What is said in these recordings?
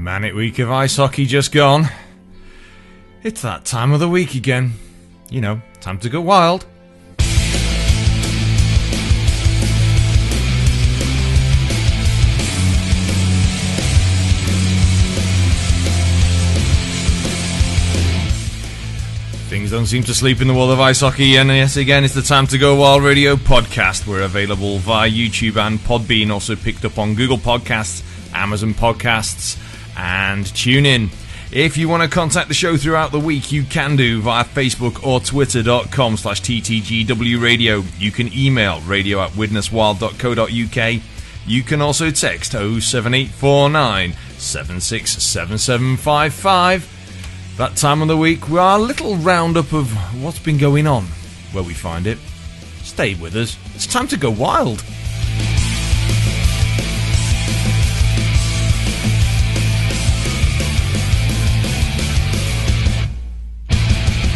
Manic week of ice hockey just gone. It's that time of the week again. You know, time to go wild. Things don't seem to sleep in the world of ice hockey, and yes, again, it's the Time to Go Wild Radio podcast. We're available via YouTube and Podbean, also picked up on Google Podcasts, Amazon Podcasts, and TuneIn. If you want to contact the show throughout the week, you can do via Facebook or Twitter.com/TTGW Radio. You can email radio@widneswild.co.uk. You can also text 07849 767755. That time of the week, we are a little roundup of what's been going on. Where we find it, stay with us. It's time to go wild.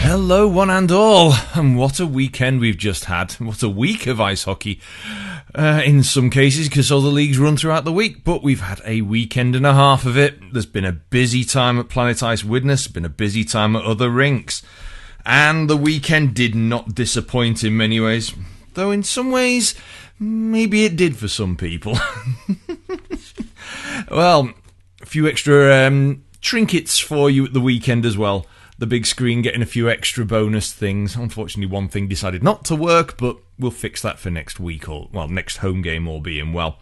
Hello, one and all, and what a weekend we've just had. What a week of ice hockey. In some cases, because all the leagues run throughout the week, but we've had a weekend and a half of it. There's been a busy time at Planet Ice Widnes, been a busy time at other rinks, and the weekend did not disappoint in many ways, though in some ways, maybe it did for some people. Well, a few extra trinkets for you at the weekend as well. The big screen getting a few extra bonus things. Unfortunately, one thing decided not to work, but we'll fix that for next week, or, well, next home game, all being well.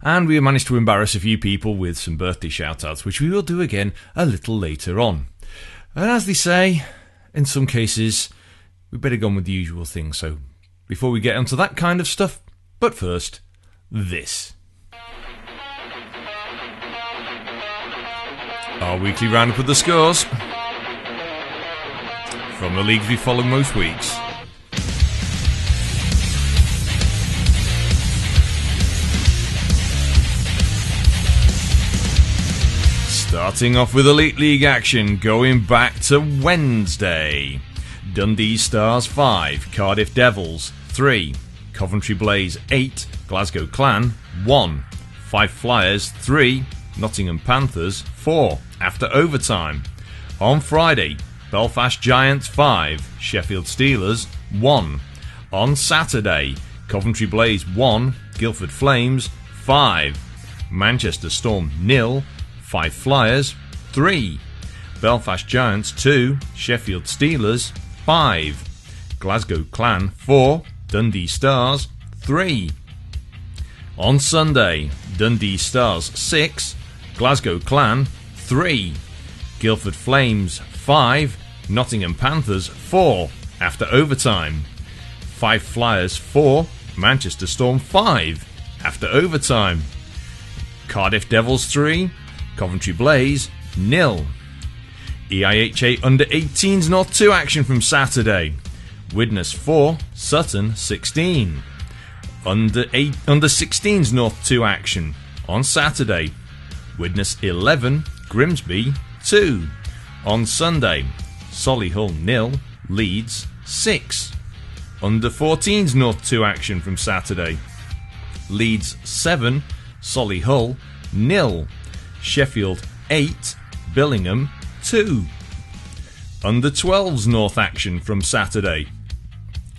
And we managed to embarrass a few people with some birthday shout-outs, which we will do again a little later on. And as they say, in some cases, we better go on with the usual thing. So, before we get onto that kind of stuff, but first, this. Our weekly roundup of the scores from the leagues we follow most weeks. Starting off with Elite League action, going back to Wednesday. Dundee Stars 5, Cardiff Devils 3, Coventry Blaze 8, Glasgow Clan 1, Fife Flyers 3, Nottingham Panthers 4, after overtime. On Friday, Belfast Giants 5, Sheffield Steelers 1. On Saturday, Coventry Blaze 1, Guildford Flames 5, Manchester Storm 0, Fife Flyers 3, Belfast Giants 2, Sheffield Steelers 5, Glasgow Clan 4, Dundee Stars 3. On Sunday, Dundee Stars 6, Glasgow Clan 3, Guildford Flames 5, Nottingham Panthers 4, after overtime. Fife Flyers 4, Manchester Storm 5, after overtime. Cardiff Devils 3, Coventry Blaze 0. EIHA Under-18s North 2 action from Saturday. Widnes 4, Sutton 16. Under-16s North 2 action on Saturday. Widnes 11, Grimsby 2. On Sunday, Solihull 0, Leeds 6. Under-14s North 2 action from Saturday. Leeds 7, Solihull 0. Sheffield 8, Billingham 2. Under-12s North action from Saturday.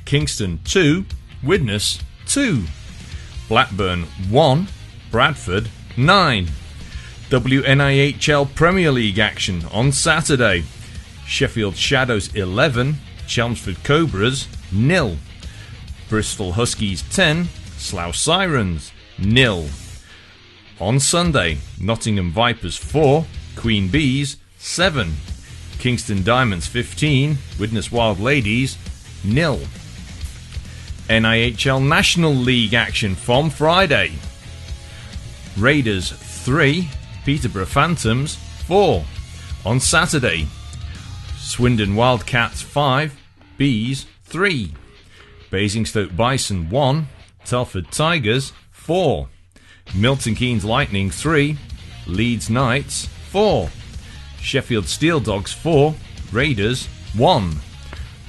Kingston 2, Widnes 2. Blackburn 1, Bradford 9. WNIHL Premier League action on Saturday. Sheffield Shadows 11, Chelmsford Cobras 0. Bristol Huskies 10, Slough Sirens 0. On Sunday, Nottingham Vipers 4, Queen Bees 7. Kingston Diamonds 15, Widnes Wild Ladies 0. NIHL National League action from Friday. Raiders 3, Peterborough Phantoms 4. On Saturday, Swindon Wildcats 5, Bees 3. Basingstoke Bison 1, Telford Tigers 4. Milton Keynes Lightning 3, Leeds Knights 4. Sheffield Steel Dogs 4, Raiders 1.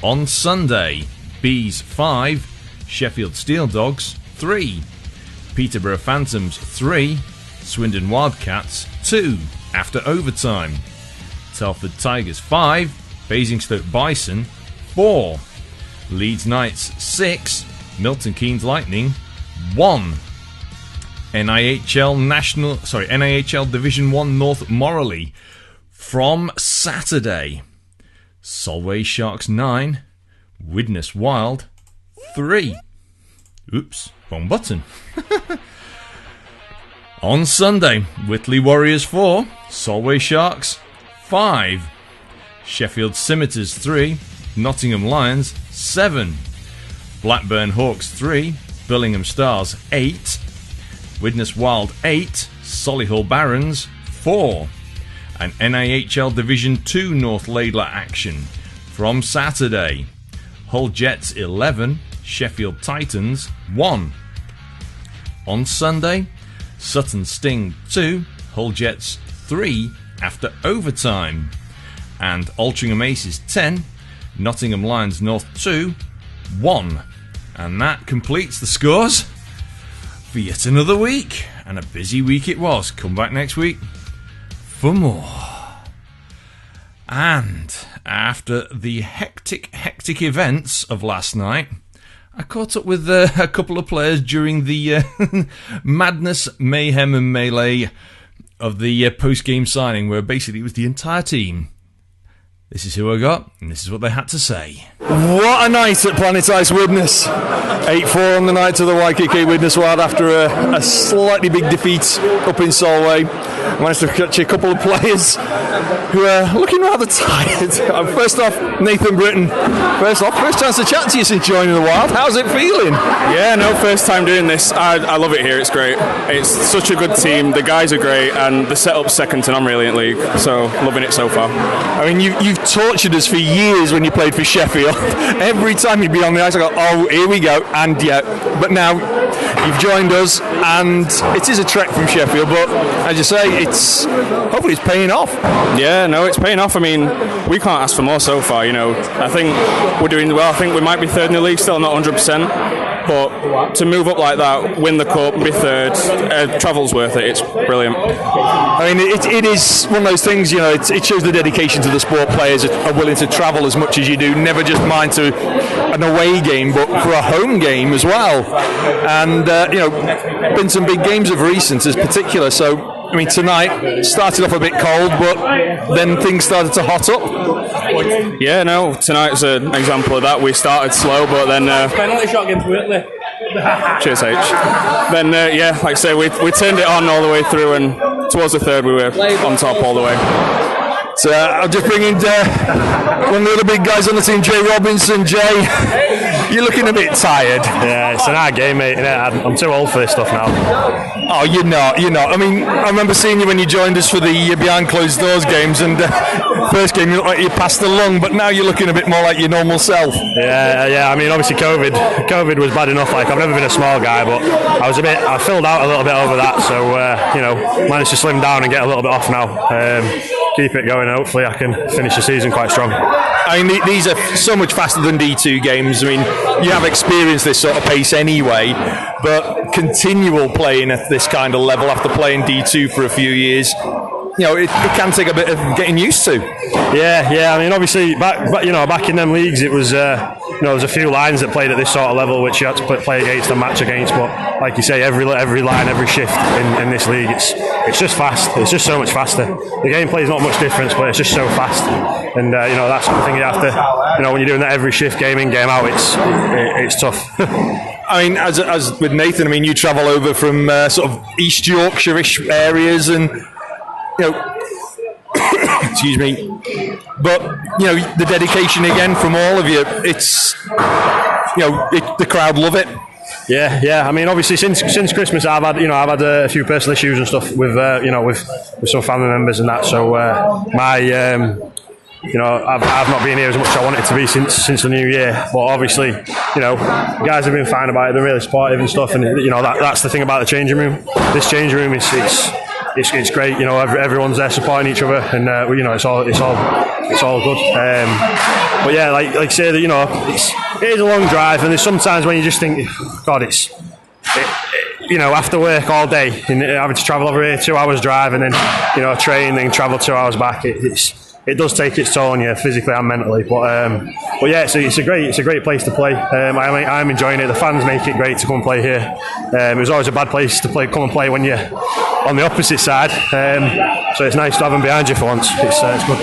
On Sunday, Bees 5, Sheffield Steel Dogs 3. Peterborough Phantoms 3, Swindon Wildcats 2 after overtime. Telford Tigers 5, Basingstoke Bison 4, Leeds Knights 6, Milton Keynes Lightning 1. NIHL Division 1 North Morley from Saturday. Solway Sharks 9, Widnes Wild 3. Oops, wrong button. On Sunday, Whitley Warriors 4, Solway Sharks 5, Sheffield Scimitars 3, Nottingham Lions 7, Blackburn Hawks 3, Billingham Stars 8, Widnes Wild 8, Solihull Barons 4, and NIHL Division 2 North Laidler action from Saturday. Hull Jets 11, Sheffield Titans 1. On Sunday, Sutton Sting 2, Hull Jets 3 after overtime, and Altrincham Aces 10, Nottingham Lions North 2, 1. And that completes the scores for yet another week, and a busy week it was. Come back next week for more. And after the hectic events of last night, I caught up with a couple of players during the madness, mayhem and melee of the post-game signing, where basically it was the entire team. This is who I got, and this is what they had to say. What a night at Planet Ice Widnes. 8-4 on the night to the Waikiki Widnes Wild after a slightly big defeat up in Solway. Managed to catch a couple of players who are looking rather tired. First off, Nathan Britton. First chance to chat to you since joining the Wild. How's it feeling? Yeah, no, first time doing this. I love it here. It's great. It's such a good team. The guys are great, and the setup's second to none really in league. So loving it so far. I mean, you've tortured us for years when you played for Sheffield. Every time you'd be on the ice, I go, oh, here we go, and yeah. But now you've joined us, and it is a trek from Sheffield. But as you say, hopefully it's paying off. Yeah, no, it's paying off. I mean, we can't ask for more so far. You know, I think we're doing well. I think we might be third in the league, still not 100%. But to move up like that, win the cup, be third, travel's worth it. It's brilliant. I mean, it is one of those things, you know, it shows the dedication to the sport. Players are willing to travel as much as you do, never just mind to an away game, but for a home game as well. And, you know, been some big games of recent as particular. So, I mean, tonight started off a bit cold, but then things started to hot up. Yeah, no, tonight's an example of that. We started slow, but then... penalty shot against Whitley. Cheers, H. Then, yeah, like I say, we turned it on all the way through, and towards the third we were on top all the way. So I'll just bring in one of the other big guys on the team, Jay Robinson. Jay, you're looking a bit tired. Yeah, it's an hard game, mate. I'm too old for this stuff now. Oh, you're not. I mean, I remember seeing you when you joined us for the behind closed doors games, and first game you looked like you passed along, but now you're looking a bit more like your normal self. Yeah. I mean, obviously COVID was bad enough. Like, I've never been a small guy, but I filled out a little bit over that, so managed to slim down and get a little bit off now. Keep it going. Hopefully, I can finish the season quite strong. I mean, these are so much faster than D2 games. I mean, you have experienced this sort of pace anyway, but continual playing at this kind of level after playing D2 for a few years, you know, it can take a bit of getting used to. Yeah. I mean, obviously, back in them leagues, it was there was a few lines that played at this sort of level which you had to play against and match against. But like you say, every line, every shift in this league, it's just fast. It's just so much faster. The gameplay is not much difference, but it's just so fast. And that's the thing you have to. When you're doing that every shift, game in, game out, it's tough. I mean, as with Nathan, I mean, you travel over from sort of East Yorkshire-ish areas, and excuse me, but the dedication again from all of you. It's the crowd love it. Yeah. I mean, obviously, since Christmas, I've had a few personal issues and stuff with with some family members and that. So I've not been here as much as I wanted to be since the new year. But obviously, guys have been fine about it. They're really supportive and stuff. And that's the thing about the changing room. This changing room it's great. Everyone's there supporting each other, and it's all good. But yeah, like say that it is a long drive, and there's sometimes when you just think, God, after work all day, and having to travel over here 2 hours drive, and then train, then travel 2 hours back, it does take its toll on you physically and mentally. But yeah, it's a great place to play. I'm enjoying it. The fans make it great to come and play here. It was always a bad place to come and play when you're on the opposite side. So it's nice to have them behind you for once. It's good.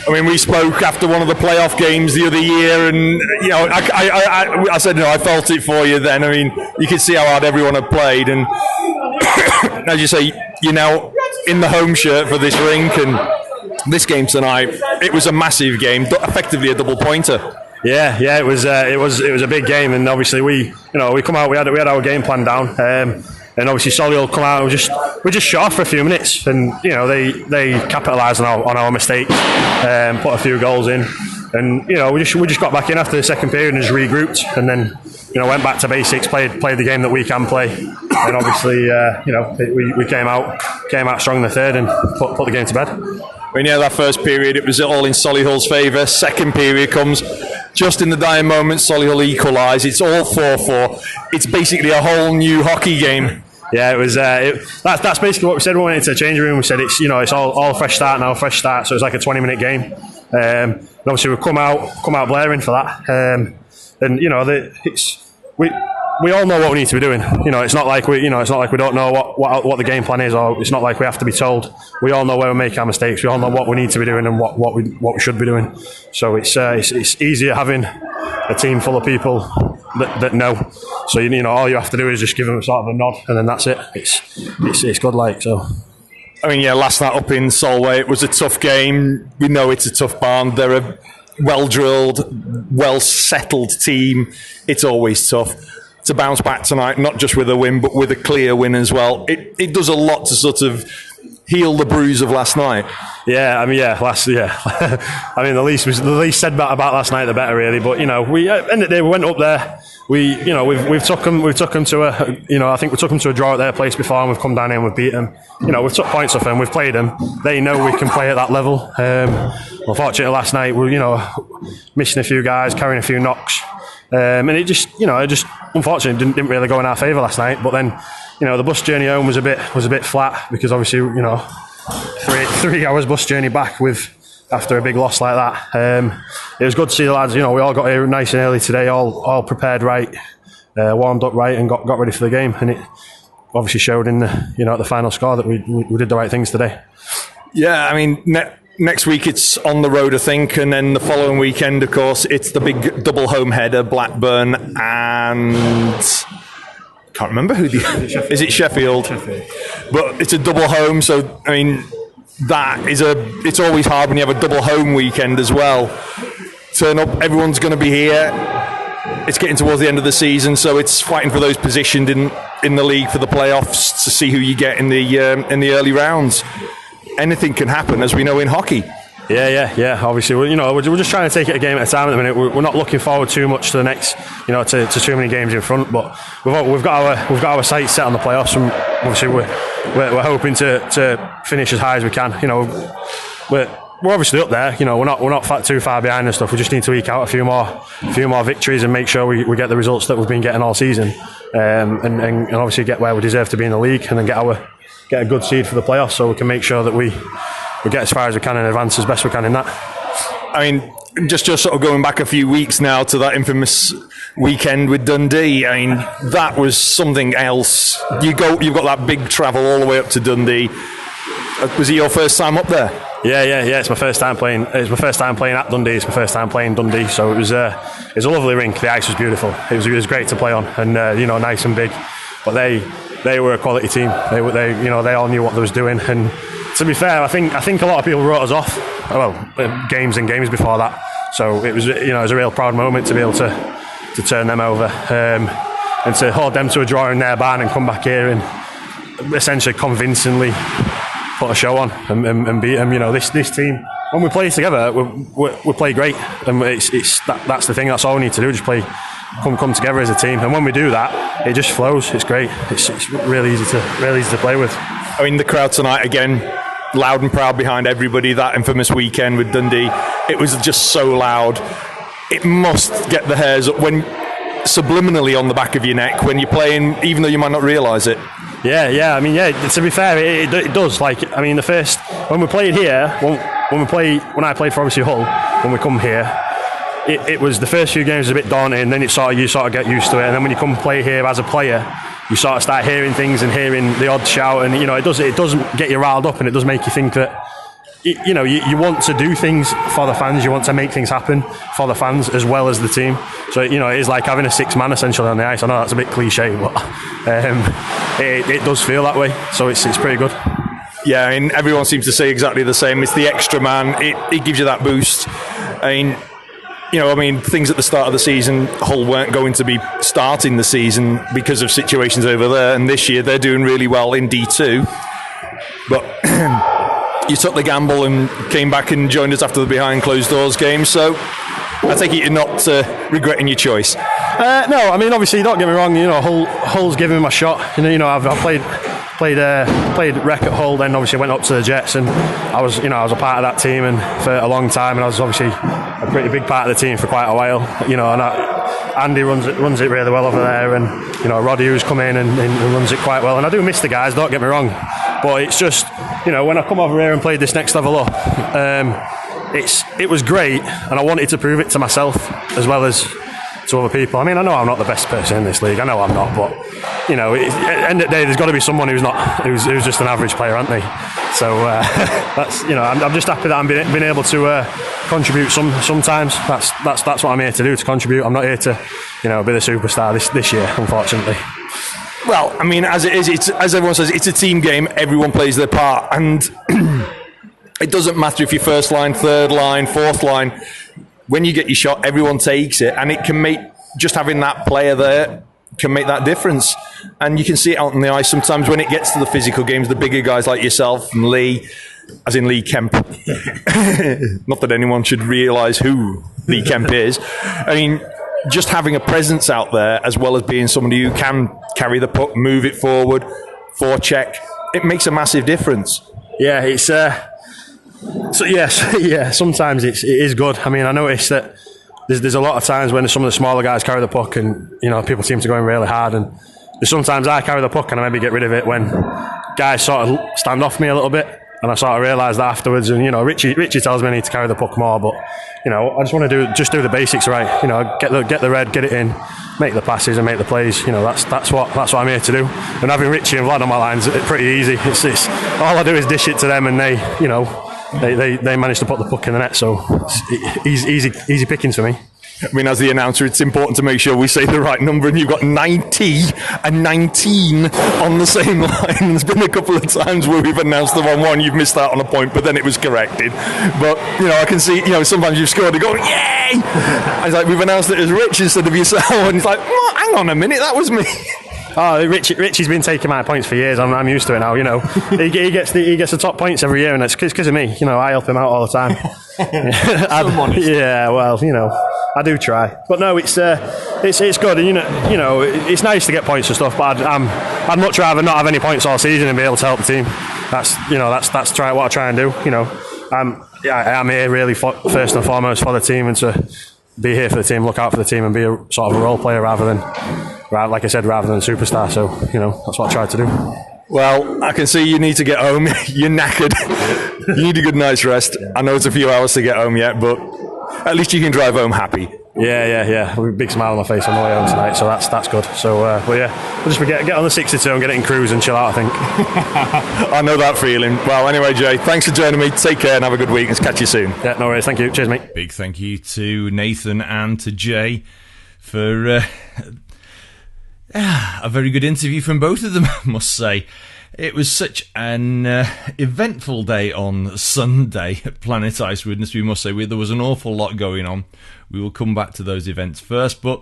I mean, we spoke after one of the playoff games the other year, and I said, I felt it for you then. I mean, you could see how hard everyone had played, and as you say, you're now in the home shirt for this rink, and this game tonight, it was a massive game, effectively a double pointer. Yeah, it was a big game, and obviously we come out, we had our game plan down, and obviously Solihull come out, we're just short for a few minutes, and they capitalised on our mistakes, put a few goals in, and we just got back in after the second period and just regrouped, and then went back to basics, played the game that we can play, and obviously we came out strong in the third and put the game to bed. I mean, that first period, it was all in Solihull's favour. Second period comes just in the dying moment. Solihull equalise. It's all 4-4. It's basically a whole new hockey game. Yeah, it was. That's basically what we said when we went into the changing room. We said it's all fresh start now, fresh start. So it's like a 20-minute game. And obviously we come out blaring for that. We all know what we need to be doing. It's not like we don't know what the game plan is, or it's not like we have to be told. We all know where we make our mistakes. We all know what we need to be doing and what we should be doing. So it's easier having a team full of people that know. So all you have to do is just give them sort of a nod, and then that's it. It's good, like so. I mean, last night up in Solway, it was a tough game. We know it's a tough barn. They're a well-drilled, well-settled team. It's always tough to bounce back tonight, not just with a win, but with a clear win as well. It does a lot to sort of heal the bruise of last night. Yeah, I mean, I mean, the least said about last night, the better, really. But we at the end of the day, we went up there. We've took them to I think we took them to a draw at their place before, and we've come down here and we've beat them. We've took points off them, we've played them. They know we can play at that level. Unfortunately, last night we missing a few guys, carrying a few knocks. And it just unfortunately didn't really go in our favour last night. But then, the bus journey home was a bit flat, because obviously, 3 hours bus journey back after a big loss like that. It was good to see the lads. We all got here nice and early today, all prepared right, warmed up right, and got ready for the game. And it obviously showed in the final score that we did the right things today. Yeah, I mean. Next week it's on the road, I think, and then the following weekend, of course, it's the big double home header, Blackburn and can't remember who is it Sheffield? But it's a double home, so I mean it's always hard when you have a double home weekend as well. Turn up, everyone's going to be here. It's getting towards the end of the season, so it's fighting for those positioned in the league for the playoffs to see who you get in the early rounds. Anything can happen, as we know in hockey. Yeah. Obviously, we're just trying to take it a game at a time at the minute. We're not looking forward too much to the next, to too many games in front. But we've got our sights set on the playoffs, and obviously we're hoping to finish as high as we can. We're obviously up there. We're not too far behind and stuff. We just need to eke out a few more victories and make sure we get the results that we've been getting all season, and obviously get where we deserve to be in the league, and then get a good seed for the playoffs, so we can make sure that we get as far as we can and advance as best we can in that. I mean, just sort of going back a few weeks now to that infamous weekend with Dundee. I mean, that was something else. You've got that big travel all the way up to Dundee. Was it your first time up there? Yeah. It's my first time playing. It's my first time playing at Dundee. It's my first time playing Dundee. So it was a lovely rink. The ice was beautiful. It was great to play on, and nice and big. But they were a quality team. They all knew what they was doing. And to be fair, I think a lot of people wrote us off. Well, games and games before that. So it was it was a real proud moment to be able to turn them over, and to hold them to a draw in their barn and come back here and essentially convincingly put a show on and beat them. This team, when we play together, we play great, and that's the thing. That's all we need to do. Just come together as a team, and when we do that, it just flows. It's great. It's really easy to play with. I mean, the crowd tonight again, loud and proud behind everybody. That infamous weekend with Dundee, it was just so loud. It must get the hairs up when subliminally on the back of your neck when you're playing, even though you might not realise it. Yeah. I mean, to be fair, it does. Like, I mean, the first when we played here, when I played for obviously Hull, when we come here, it was the first few games was a bit daunting. Then you sort of get used to it, and then when you come play here as a player, you sort of start hearing things and hearing the odd shout, and it doesn't get you riled up, and it does make you think that. You want to do things for the fans. You want to make things happen for the fans as well as the team. So it is like having a six man essentially on the ice. I know that's a bit cliche, but it does feel that way. So it's pretty good. Yeah, I mean, everyone seems to say exactly the same. It's the extra man. It gives you that boost. I mean, things at the start of the season, Hull weren't going to be starting the season because of situations over there, and this year they're doing really well in D2. But you took the gamble and came back and joined us after the behind closed doors game, so I take it you're not regretting your choice. No, I mean, obviously, don't get me wrong. Hull's giving me a shot. I've played rec at Hull, then obviously went up to the Jets, and I was a part of that team and for a long time, and I was obviously a pretty big part of the team for quite a while. And Andy runs it really well over there, and Roddy, who's come in and runs it quite well. And I do miss the guys. Don't get me wrong, but it's just when I come over here and played this next level up, it was great, and I wanted to prove it to myself as well as to other people. I mean, I know I'm not the best person in this league. I know I'm not, but at the end of the day, there's got to be someone who's just an average player, aren't they? So that's I'm just happy that I'm being able to contribute sometimes. That's what I'm here to do, to contribute. I'm not here to be the superstar this year, unfortunately. Well, I mean, as it is, it's, as everyone says, it's a team game. Everyone plays their part, and it doesn't matter if you're first line, third line, fourth line. When you get your shot, everyone takes it, and it can make just having that player there can make that difference. And you can see it out on the ice sometimes when it gets to the physical games. The bigger guys like yourself and Lee, as in Lee Kemp. Not that anyone should realise who Lee Kemp is. I mean, just having a presence out there as well as being somebody who can carry the puck, move it forward, forecheck, it makes a massive difference. Yeah, it's so yes, yeah. Sometimes it is good. I mean, I noticed that there's a lot of times when some of the smaller guys carry the puck, and people seem to go in really hard. And sometimes I carry the puck and I maybe get rid of it when guys sort of stand off me a little bit, and I sort of realise that afterwards. And Richie tells me I need to carry the puck more, but I just want to do the basics right. Get the red, get it in, make the passes and make the plays. That's what I'm here to do. And having Richie and Vlad on my lines, it's pretty easy. It's all I do is dish it to them, and they manage to put the puck in the net, so it's easy pickings for me. I mean, as the announcer, it's important to make sure we say the right number, and you've got 90 and 19 on the same line. There's been a couple of times where we've announced the wrong one, you've missed out on a point, but then it was corrected. But, I can see, sometimes you've scored and go, yay! It's like, we've announced it as Rich instead of yourself, and it's like, hang on a minute, that was me. Oh, Richie's been taking my points for years. I'm used to it now. He gets the top points every year, and it's because of me. I help him out all the time. Yeah, well, I do try, but no, it's good. And, it's nice to get points and stuff. But I'd much rather not have any points all season and be able to help the team. That's what I try and do. I'm here really first and foremost for the team, and to be here for the team, look out for the team, and be a sort of a role player rather than superstar. So that's what I try to do. Well, I can see you need to get home. You're knackered. You need a good night's rest. I know it's a few hours to get home yet, but at least you can drive home happy. Yeah. With a big smile on my face on the way home tonight, so that's good. So, we'll just get on the 62 and get it in cruise and chill out, I think. I know that feeling. Well, anyway, Jay, thanks for joining me. Take care and have a good week. Let's catch you soon. Yeah, no worries. Thank you. Cheers, mate. Big thank you to Nathan and to Jay for a very good interview from both of them, I must say. It was such an eventful day on Sunday at Planet Ice Widnes, we must say. There was an awful lot going on. We will come back to those events first, but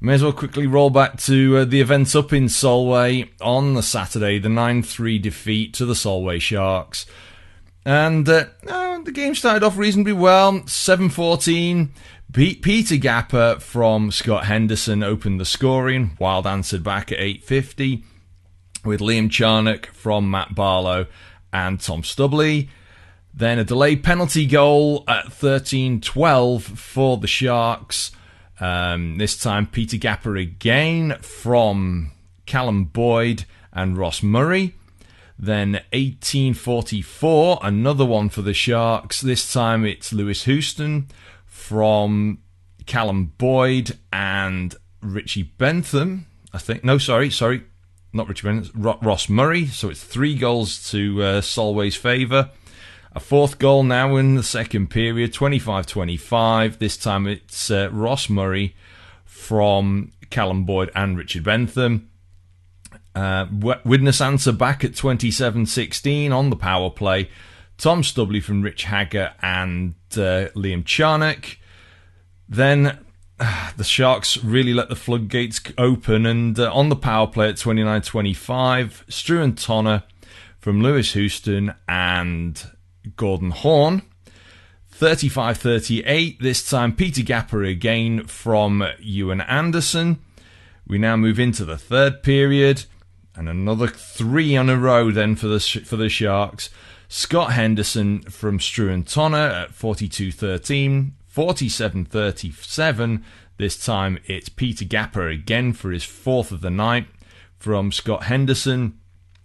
may as well quickly roll back to the events up in Solway on the Saturday, the 9-3 defeat to the Solway Sharks. And the game started off reasonably well, 7-14. Peter Gapper from Scott Henderson opened the scoring. Wild answered back at 8:50 with Liam Charnock from Matt Barlow and Tom Stubley. Then a delayed penalty goal at 13-12 for the Sharks. This time Peter Gapper again from Callum Boyd and Ross Murray. Then 1844, another one for the Sharks. This time it's Lewis Houston from Callum Boyd and Richie Bentham. I think, no, sorry, not Richie Bentham, Ross Murray. So it's 3 goals to Solway's favour. A 4th goal now in the second period, 25-25. This time it's Ross Murray from Callum Boyd and Richard Bentham. Widnes answer back at 27-16 on the power play. Tom Stubley from Rich Hagger and Liam Charnock. Then the Sharks really let the floodgates open, and on the power play at 29-25, Struan Tonner from Lewis Houston and Gordon Horn. 35-38, this time Peter Gapper again from Ewan Anderson. We now move into the third period, and another 3 on a row then for the Sharks. Scott Henderson from Struan Tonner at 42-13. 47-37. This time it's Peter Gapper again for his 4th of the night from Scott Henderson.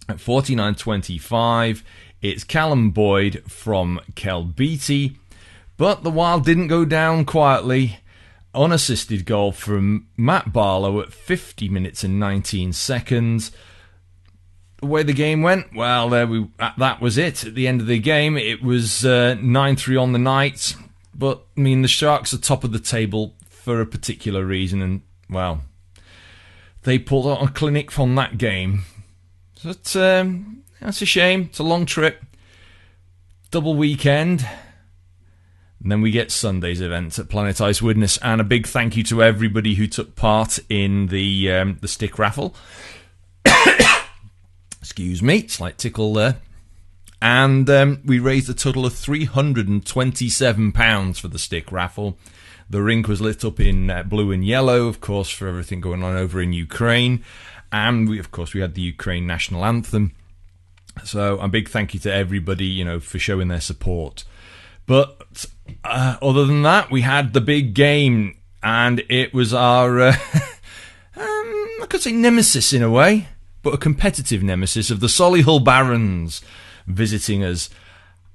At 49-25, it's Callum Boyd from Kel Beattie. But the Wild didn't go down quietly. Unassisted goal from Matt Barlow at 50 minutes and 19 seconds. The way the game went, well, that was it. At the end of the game, it was 9-3 on the night. But, I mean, the Sharks are top of the table for a particular reason. And, well, they pulled out a clinic from that game. So that's a shame. It's a long trip. Double weekend. And then we get Sunday's event at Planet Ice Widnes. And a big thank you to everybody who took part in the stick raffle. Excuse me, slight tickle there. And we raised a total of £327 for the stick raffle. The rink was lit up in blue and yellow, of course, for everything going on over in Ukraine. And we had the Ukraine national anthem. So a big thank you to everybody, for showing their support. But other than that, we had the big game, and it was our, I could say nemesis in a way, but a competitive nemesis of the Solihull Barons visiting us.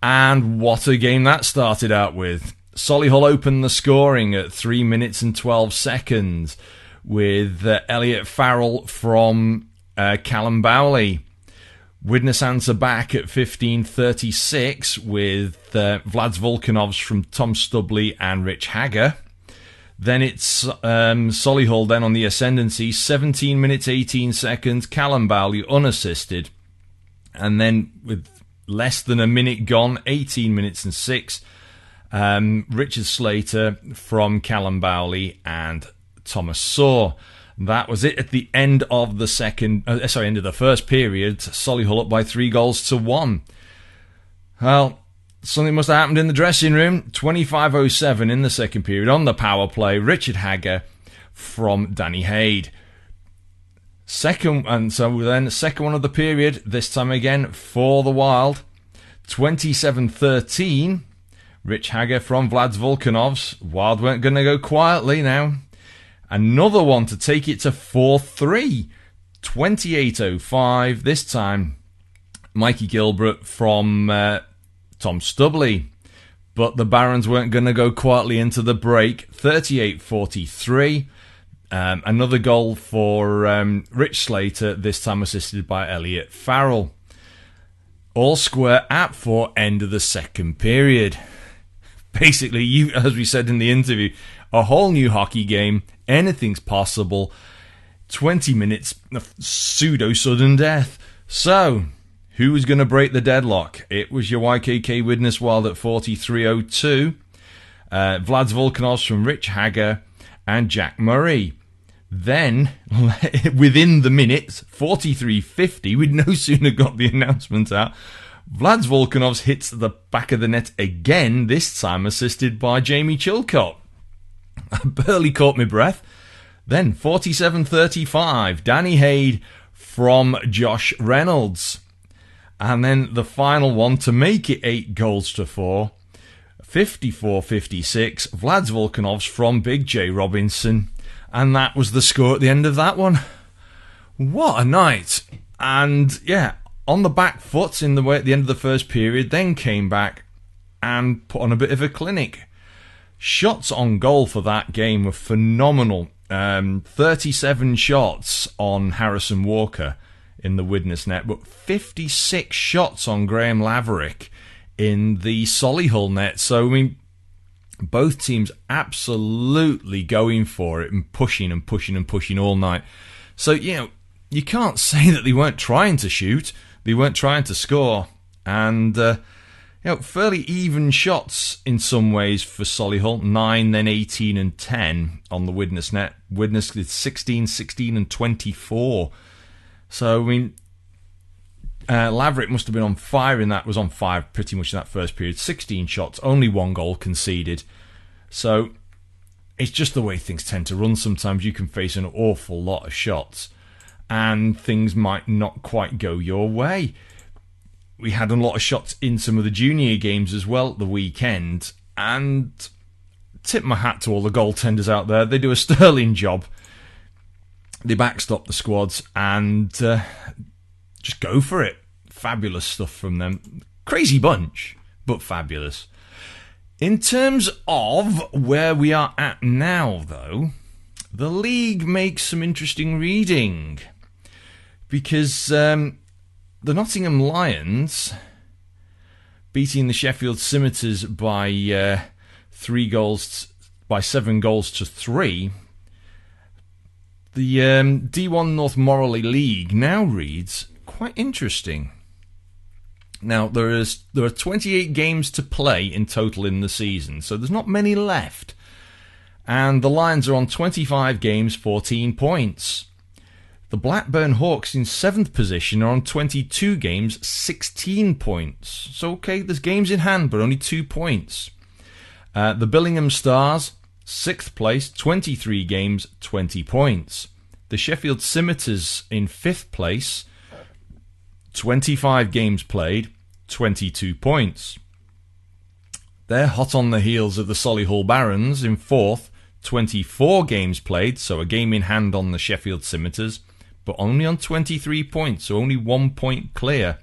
And what a game that started out with. Solihull opened the scoring at 3 minutes and 12 seconds with Elliot Farrell from Callum Bowley. Widnes answer back at 15:36 with Vlad Volkanovs from Tom Stubley and Rich Hagger. Then it's Solihull then on the ascendancy, 17 minutes 18 seconds, Callum Bowley unassisted. And then with less than a minute gone, 18 minutes and 6, Richard Slater from Callum Bowley and Thomas Saw. That was it at the end of the end of the first period. Solihull up by 3-1. Well, something must have happened in the dressing room. 25:07 in the second period on the power play. Richard Hagger from Danny Haid. Second one of the period. This time again for the Wild. 27:13. Rich Hagger from Vlad Volkanovs. Wild weren't going to go quietly now. Another one to take it to 4-3. 28:05. This time, Mikey Gilbert from Tom Stubley. But the Barons weren't going to go quietly into the break. 38:43. Another goal for Rich Slater, this time assisted by Elliot Farrell. All square at 4, end of the second period. Basically, as we said in the interview, a whole new hockey game. Anything's possible. 20 minutes of pseudo-sudden death. So, who was going to break the deadlock? It was your YKK Widnes Wild at 43:02. Vlad Volkanovs from Rich Hagger and Jack Murray. Then, within the minutes, 43:50, we'd no sooner got the announcement out, Vlad Volkanovs hits the back of the net again, this time assisted by Jamie Chilcott. I barely caught my breath. Then 47:35, Danny Haid from Josh Reynolds. And then the final one to make it 8-4. 54-56, Vlad's Volkanovs from Big J Robinson, and that was the score at the end of that one. What a night. And yeah, on the back foot at the end of the first period, then came back and put on a bit of a clinic. Shots on goal for that game were phenomenal. 37 shots on Harrison Walker in the Widnes net, but 56 shots on Graham Laverick in the Solihull net. So, I mean, both teams absolutely going for it and pushing all night. So, you know, you can't say that they weren't trying to shoot, they weren't trying to score, and fairly even shots in some ways for Solihull, 9, then 18 and 10 on the Widnes net. Widnes did 16, 16 and 24. So, I mean, Laverick must have been on fire was on fire pretty much in that first period. 16 shots, only 1 goal conceded. So, it's just the way things tend to run sometimes. You can face an awful lot of shots, and things might not quite go your way. We had a lot of shots in some of the junior games as well at the weekend, and tip my hat to all the goaltenders out there. They do a sterling job. They backstop the squads and just go for it. Fabulous stuff from them. Crazy bunch, but fabulous. In terms of where we are at now, though, the league makes some interesting reading, because the Nottingham Lions beating the Sheffield Scimitars by 7 goals to 3. The D1 North Morley League now reads quite interesting. Now, there are 28 games to play in total in the season, so there's not many left. And the Lions are on 25 games, 14 points. The Blackburn Hawks in 7th position are on 22 games, 16 points. So, okay, there's games in hand, but only 2 points. The Billingham Stars, 6th place, 23 games, 20 points. The Sheffield Scimitars in 5th place, 25 games played, 22 points. They're hot on the heels of the Solihull Barons in 4th, 24 games played, so a game in hand on the Sheffield Scimitars, but only on 23 points, so only 1 point clear.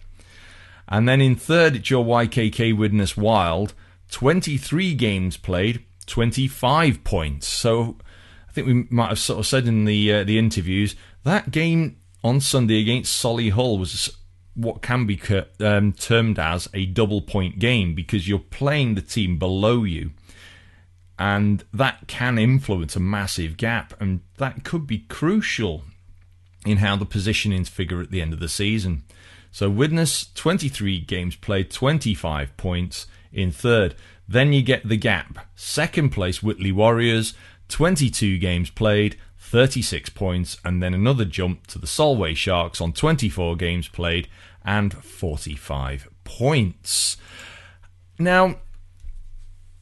And then in 3rd, it's your YKK Widnes Wild, 23 games played, 25 points. So I think we might have sort of said in the interviews, that game on Sunday against Solihull was what can be termed as a double point game, because you're playing the team below you, and that can influence a massive gap, and that could be crucial in how the positionings figure at the end of the season. So Widnes, 23 games played, 25 points in 3rd. Then you get the gap. 2nd place, Whitley Warriors, 22 games played, 36 points, and then another jump to the Solway Sharks on 24 games played and 45 points. Now,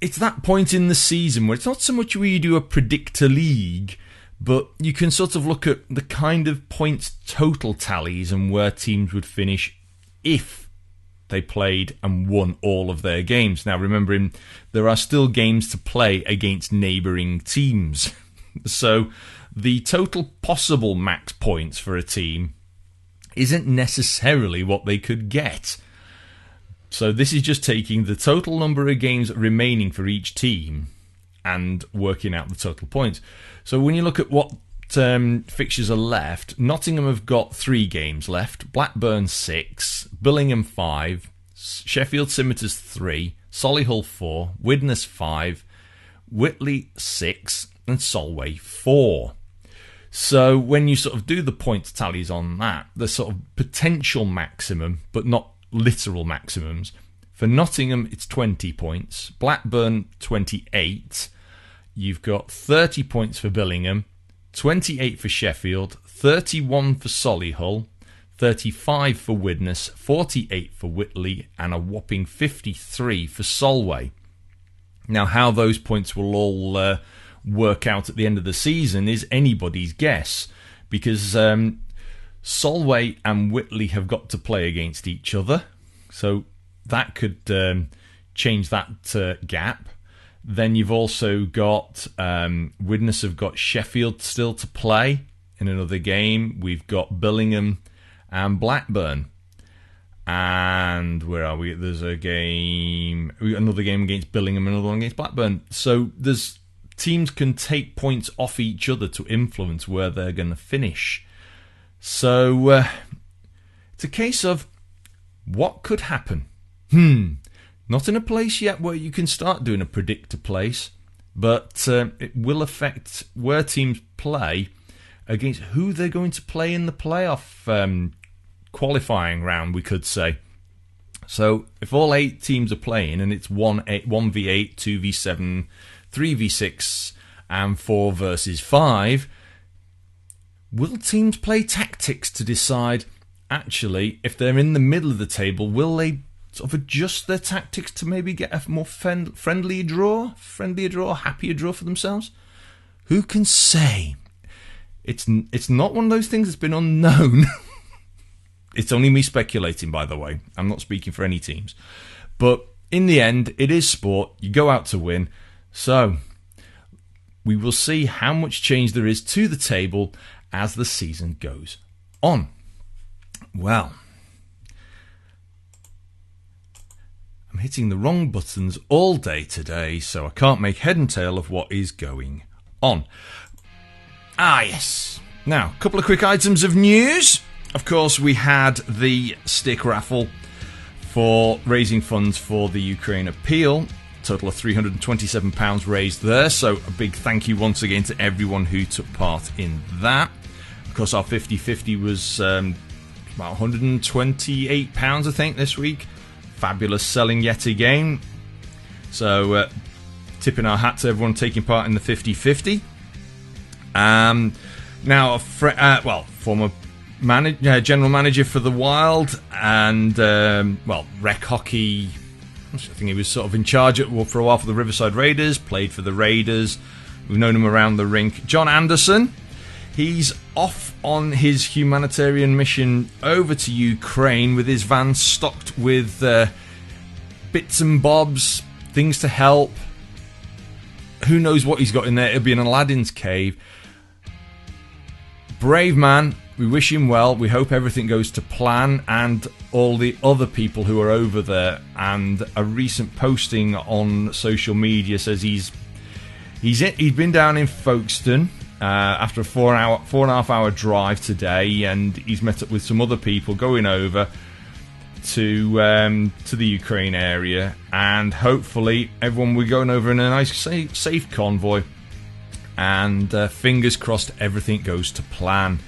it's that point in the season where it's not so much where you do a predictor league, but you can sort of look at the kind of points total tallies and where teams would finish if they played and won all of their games. Now, remembering there are still games to play against neighbouring teams. So the total possible max points for a team isn't necessarily what they could get. So this is just taking the total number of games remaining for each team and working out the total points. So when you look at what fixtures are left, Nottingham have got 3 games left, Blackburn 6, Billingham 5, Sheffield Scimitars 3, Solihull 4, Widnes 5, Whitley 6, and Solway 4. So when you sort of do the points tallies on that, the sort of potential maximum, but not literal maximums, for Nottingham it's 20 points, Blackburn 28, you've got 30 points for Billingham, 28 for Sheffield, 31 for Solihull, 35 for Widnes, 48 for Whitley, and a whopping 53 for Solway. Now, how those points will all work out at the end of the season is anybody's guess, because Solway and Whitley have got to play against each other, so that could change that gap. Then you've also got Widnes have got Sheffield still to play in another game. We've got Billingham and Blackburn. And where are we? There's another game against Billingham, another one against Blackburn. So there's teams can take points off each other to influence where they're going to finish. So it's a case of what could happen. Not in a place yet where you can start doing a predictor place, but it will affect where teams play against who they're going to play in the playoff qualifying round, we could say. So if all 8 teams are playing and it's 1v8, 2v7, 3v6 and 4 versus 5, will teams play tactics to decide, actually, if they're in the middle of the table, will they sort of adjust their tactics to maybe get a more friendlier draw, happier draw for themselves? Who can say? It's not one of those things that's been unknown. It's only me speculating, by the way. I'm not speaking for any teams. But in the end, it is sport. You go out to win. So we will see how much change there is to the table as the season goes on. Well, I'm hitting the wrong buttons all day today, so I can't make head and tail of what is going on. Yes. Now, a couple of quick items of news. Of course, we had the stick raffle for raising funds for the Ukraine appeal. Total of £327 raised there, so a big thank you once again to everyone who took part in that. Of course, our 50-50 was about £128, I think, this week. Fabulous selling yet again. So, tipping our hat to everyone taking part in the 50-50. Now, former general manager for the Wild and, rec hockey. I think he was sort of in charge for a while for the Riverside Raiders, played for the Raiders. We've known him around the rink. John Anderson, he's off on his humanitarian mission over to Ukraine with his van stocked with bits and bobs, things to help. Who knows what he's got in there? It'll be an Aladdin's cave. Brave man. We wish him well. We hope everything goes to plan, and all the other people who are over there. And a recent posting on social media says he's been down in Folkestone after a 4.5 hour drive today, and he's met up with some other people going over to the Ukraine area, and hopefully everyone will be going over in a nice safe convoy. And fingers crossed everything goes to plan.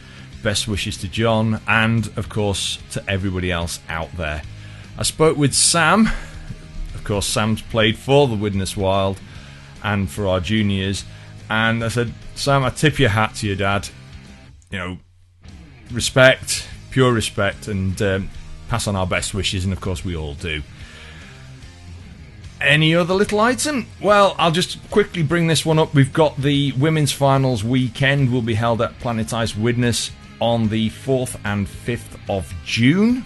Best wishes to John and, of course, to everybody else out there. I spoke with Sam. Of course, Sam's played for the Widnes Wild and for our juniors. And I said, Sam, I tip your hat to your dad. You know, respect, pure respect, and pass on our best wishes. And, of course, we all do. Any other little item? Well, I'll just quickly bring this one up. We've got the women's finals weekend will be held at Planet Ice Widnes on the 4th and 5th of June.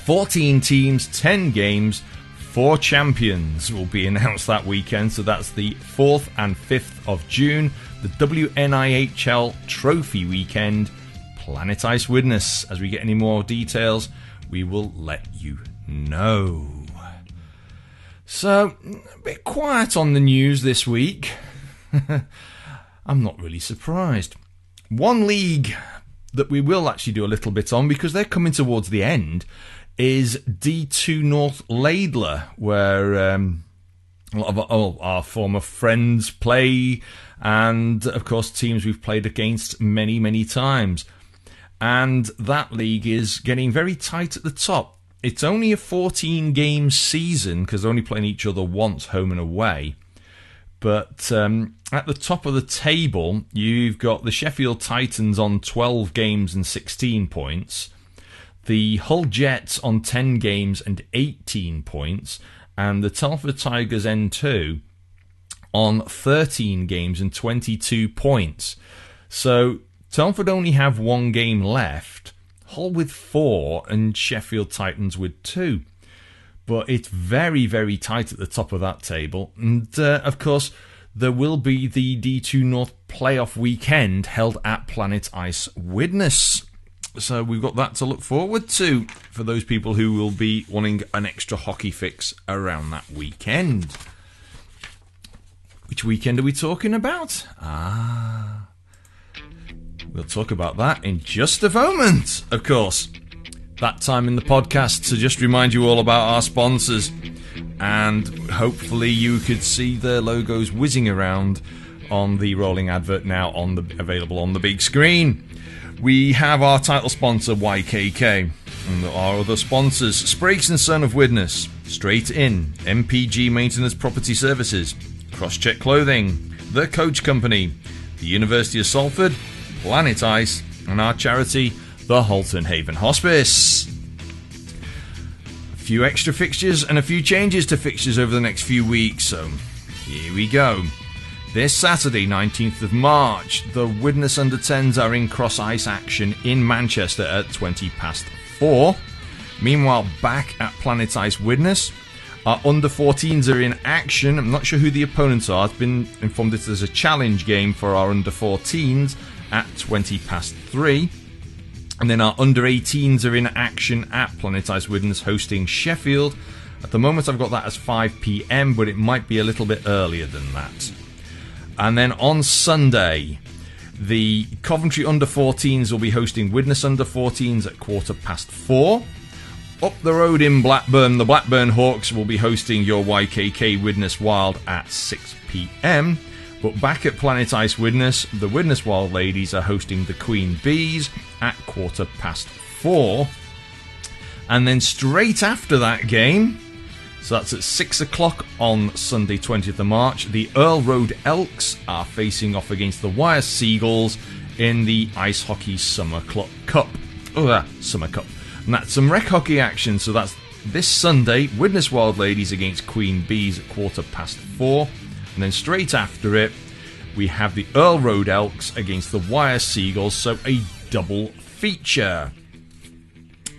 14 teams, 10 games, 4 champions will be announced that weekend. So that's the 4th and 5th of June, the WNIHL Trophy Weekend, Planet Ice Widnes. As we get any more details, we will let you know. So, a bit quiet on the news this week. I'm not really surprised. One league that we will actually do a little bit on, because they're coming towards the end, is D2 North Laidler, where a lot of our former friends play, and of course teams we've played against many, many times. And that league is getting very tight at the top. It's only a 14-game season, because they're only playing each other once, home and away. But at the top of the table, you've got the Sheffield Titans on 12 games and 16 points. The Hull Jets on 10 games and 18 points. And the Telford Tigers N2 on 13 games and 22 points. So Telford only have 1 game left. Hull with 4 and Sheffield Titans with 2. but it's very, very tight at the top of that table. And, of course, there will be the D2 North playoff weekend held at Planet Ice Widnes. So we've got that to look forward to for those people who will be wanting an extra hockey fix around that weekend. Which weekend are we talking about? We'll talk about that in just a moment, of course. That time in the podcast to just remind you all about our sponsors. And hopefully you could see their logos whizzing around on the rolling advert now available on the big screen. We have our title sponsor, YKK, and our other sponsors, Spragues & Son of Widnes, Straight In, MPG Maintenance Property Services, Crosscheck Clothing, The Coach Company, the University of Salford, Planet Ice, and our charity, the Halton Haven Hospice. A few extra fixtures and a few changes to fixtures over the next few weeks, so here we go. This Saturday, 19th of March, the Widnes Under-10s are in cross-ice action in Manchester at 4:20. Meanwhile, back at Planet Ice Widnes, our Under-14s are in action. I'm not sure who the opponents are. I've been informed that there's a challenge game for our Under-14s at 3:20. And then our Under-18s are in action at Planet Ice Widnes hosting Sheffield. At the moment, I've got that as 5 p.m, but it might be a little bit earlier than that. And then on Sunday, the Coventry Under-14s will be hosting Widnes Under-14s at 4:15. Up the road in Blackburn, the Blackburn Hawks will be hosting your YKK Widnes Wild at 6 p.m. But back at Planet Ice Widnes, the Widnes Wild Ladies are hosting the Queen Bees at 4:15. And then straight after that game, so that's at 6 o'clock on Sunday 20th of March, the Earl Road Elks are facing off against the Wyre Seagulls in the Ice Hockey Summer Cup. Summer Cup. And that's some rec hockey action, so that's this Sunday, Widnes Wild Ladies against Queen Bees at 4:15. And then straight after it, we have the Earl Road Elks against the Wyre Seagulls, so a double feature.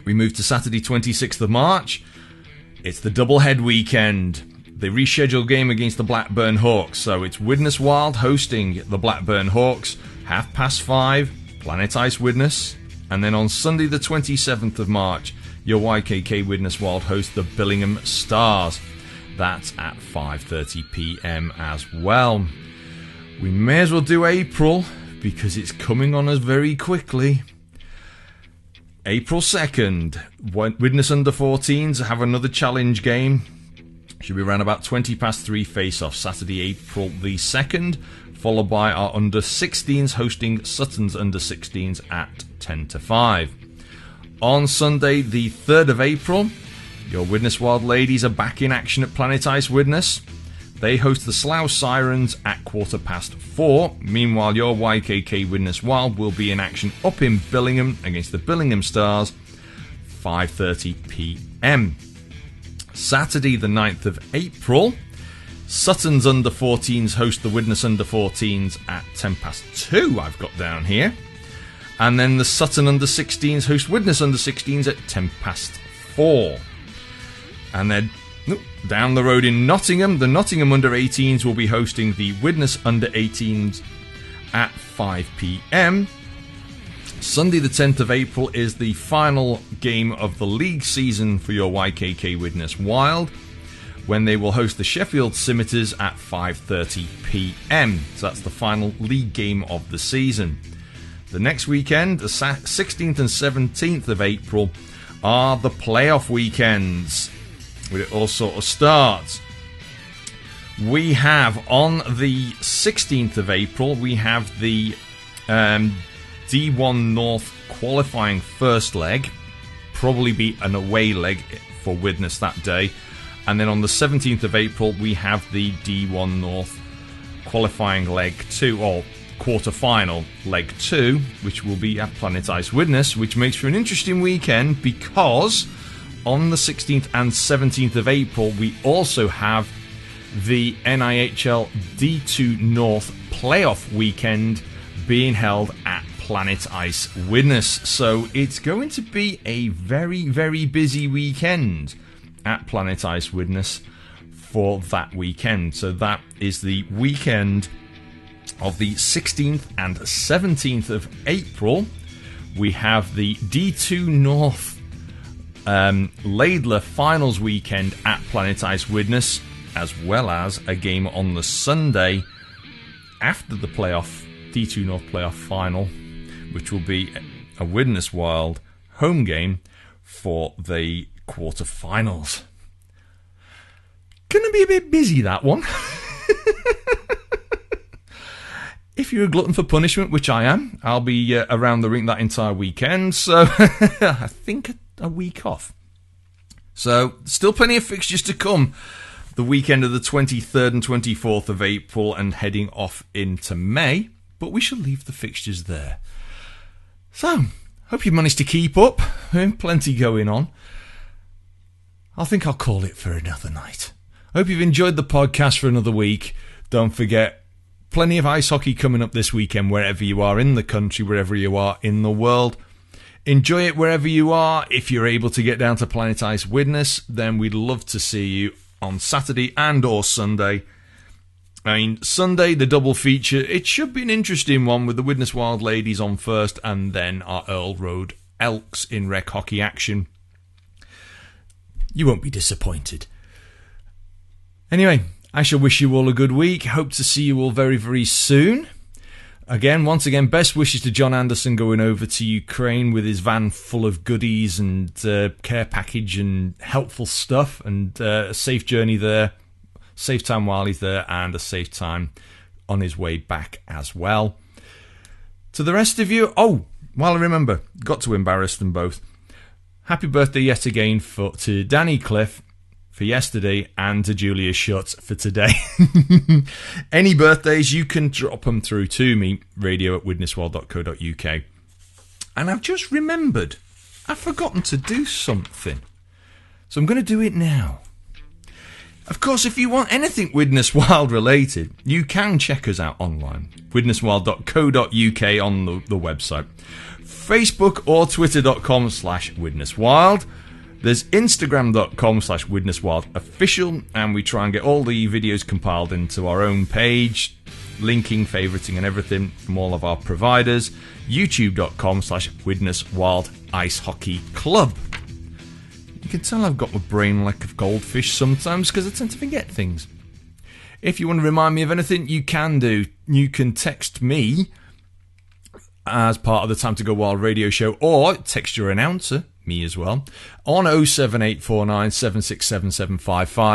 We move to Saturday 26th of March. It's the doublehead weekend. The rescheduled game against the Blackburn Hawks. So it's Widnes Wild hosting the Blackburn Hawks, 5:30, Planet Ice Widnes. And then on Sunday the 27th of March, your YKK Widnes Wild host the Billingham Stars. That's at 5:30 p.m. as well. We may as well do April because it's coming on us very quickly. April 2nd, Widnes Under-14s have another challenge game. Should be around about 3:20 face-off, Saturday, April the 2nd, followed by our Under-16s hosting Sutton's Under-16s at 4:50. On Sunday, the 3rd of April, your Widnes Wild Ladies are back in action at Planet Ice Widnes. They host the Slough Sirens at 4:15. Meanwhile, your YKK Widnes Wild will be in action up in Billingham against the Billingham Stars, 5:30 p.m. Saturday, the 9th of April, Sutton's Under-14s host the Widnes Under-14s at 2:10, I've got down here. And then the Sutton Under-16s host Widnes Under-16s at 4:10. And then down the road in Nottingham, the Nottingham Under-18s will be hosting the Widnes Under-18s at 5 p.m. Sunday the 10th of April is the final game of the league season for your YKK Widnes Wild, when they will host the Sheffield Scimitars at 5:30 p.m. So that's the final league game of the season. The next weekend, the 16th and 17th of April, are the playoff weekends, where it all sort of starts. We have on the 16th of April, we have the D1 North qualifying first leg, probably be an away leg for Widnes that day. And then on the 17th of April, we have the D1 North qualifying leg 2, or quarter-final leg 2, which will be at Planet Ice Widnes, which makes for an interesting weekend because on the 16th and 17th of April, we also have the NIHL D2 North playoff weekend being held at Planet Ice Widnes. So it's going to be a very, very busy weekend at Planet Ice Widnes for that weekend. So that is the weekend of the 16th and 17th of April. We have the D2 North Laidler Finals weekend at Planet Ice Widnes, as well as a game on the Sunday after the D2 North playoff final, which will be a Widnes Wild home game for the quarterfinals. Gonna be a bit busy, that one. If you're a glutton for punishment, which I am, I'll be around the rink that entire weekend, so I think a week off. So, still plenty of fixtures to come the weekend of the 23rd and 24th of April and heading off into May, but we shall leave the fixtures there. So, hope you managed to keep up. Plenty going on. I think I'll call it for another night. Hope you've enjoyed the podcast for another week. Don't forget, plenty of ice hockey coming up this weekend wherever you are in the country, wherever you are in the world. Enjoy it wherever you are. If you're able to get down to Planet Ice Widnes, then we'd love to see you on Saturday and or Sunday. I mean, Sunday, the double feature, it should be an interesting one with the Widnes Wild ladies on first and then our Earl Road Elks in rec hockey action. You won't be disappointed. Anyway, I shall wish you all a good week. Hope to see you all very, very soon. Once again, best wishes to John Anderson going over to Ukraine with his van full of goodies and care package and helpful stuff, and a safe journey there, safe time while he's there, and a safe time on his way back as well. To the rest of you, while I remember, got to embarrass them both. Happy birthday yet again to Danny Cliff for yesterday and to Julia Schutz for today. Any birthdays, you can drop them through to me, radio@widnesworld.co.uk. And I've just remembered, I've forgotten to do something. So I'm going to do it now. Of course, if you want anything Widnes Wild related, you can check us out online, widnesworld.co.uk on the website. Facebook or twitter.com/WidnesWild. There's Instagram.com/WidnesWildOfficial, and we try and get all the videos compiled into our own page, linking, favoriting, and everything from all of our providers. YouTube.com/WidnesWild Ice Hockey Club. You can tell I've got my brain like a goldfish sometimes because I tend to forget things. If you want to remind me of anything, you can do. You can text me as part of the Time to Go Wild radio show, or text your announcer, me as well, on 07849 767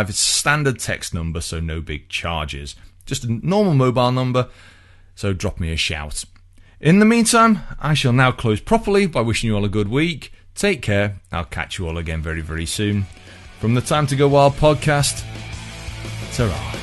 It's a standard text number, so no big charges. Just a normal mobile number, so drop me a shout. In the meantime, I shall now close properly by wishing you all a good week. Take care. I'll catch you all again very, very soon. From the Time to Go Wild podcast, ta-ra.